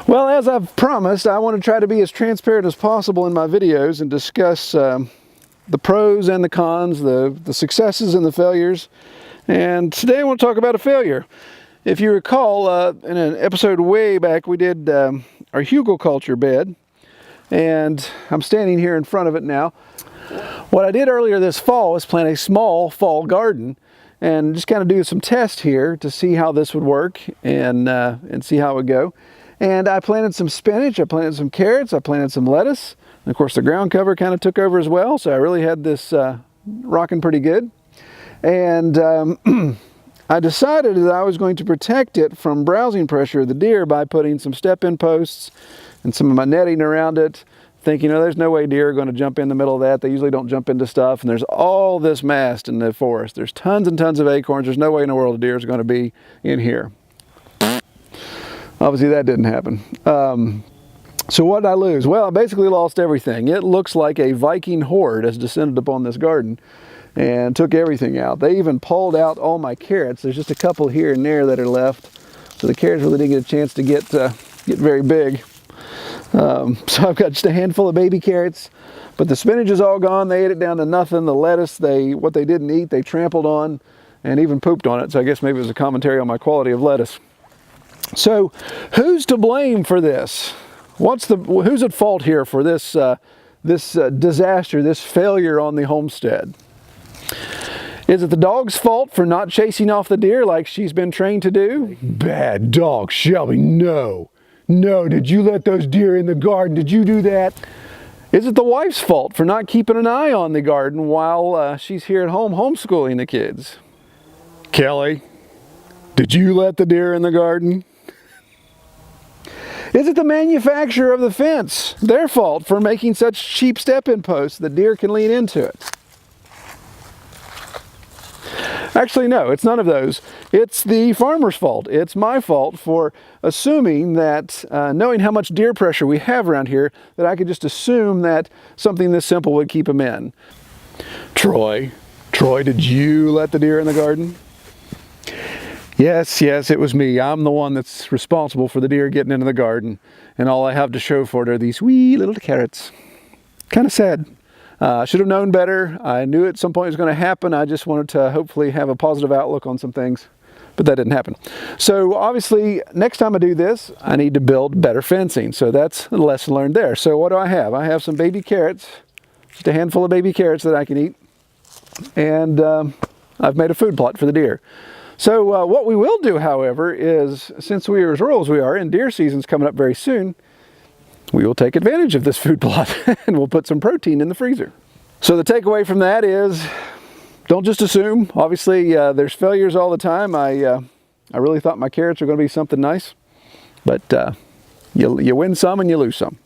Well, as I've promised, I want to try to be as transparent as possible in my videos and discuss the pros and the cons, the successes and the failures. And today I want to talk about a failure. If you recall, in an episode way back, we did our hugel culture bed, and I'm standing here in front of it now. What I did earlier this fall was plant a small fall garden and just kind of do some tests here to see how this would work and see how it would go. And I planted some spinach, I planted some carrots, I planted some lettuce. And of course the ground cover kind of took over as well, so I really had this rocking pretty good. And I decided that I was going to protect it from browsing pressure of the deer by putting some step-in posts and some of my netting around it, thinking, oh, there's no way deer are going to jump in the middle of that. They usually don't jump into stuff, and there's all this mast in the forest. There's tons and tons of acorns. There's no way in the world a deer is going to be in here. Obviously that didn't happen. So what did I lose? Well, I basically lost everything. It looks like a Viking horde has descended upon this garden and took everything out. They even pulled out all my carrots. There's just a couple here and there that are left. So the carrots really didn't get a chance to get very big. So I've got just a handful of baby carrots, but the spinach is all gone. They ate it down to nothing. The lettuce, what they didn't eat, they trampled on and even pooped on it. So I guess maybe it was a commentary on my quality of lettuce. So who's to blame for this? Who's at fault here for this disaster, this failure on the homestead? Is it the dog's fault for not chasing off the deer like she's been trained to do? Bad dog, Shelby, no. No, did you let those deer in the garden? Did you do that? Is it the wife's fault for not keeping an eye on the garden while she's here at home homeschooling the kids? Kelly, did you let the deer in the garden? Is it the manufacturer of the fence, their fault for making such cheap step-in posts that deer can lean into it? Actually, no, it's none of those. It's the farmer's fault. It's my fault for assuming that, knowing how much deer pressure we have around here, that I could just assume that something this simple would keep them in. Troy, did you let the deer in the garden? Yes, it was me. I'm the one that's responsible for the deer getting into the garden, and all I have to show for it are these wee little carrots. Kind of sad. I should have known better. I knew at some point it was going to happen. I just wanted to hopefully have a positive outlook on some things, but that didn't happen. So obviously, next time I do this, I need to build better fencing. So that's a lesson learned there. So what do I have? I have some baby carrots, just a handful of baby carrots that I can eat, and I've made a food plot for the deer. So what we will do, however, is since we are as rural as we are and deer season's coming up very soon, we will take advantage of this food plot and we'll put some protein in the freezer. So the takeaway from that is, don't just assume. Obviously, there's failures all the time. I really thought my carrots were going to be something nice, but you win some and you lose some.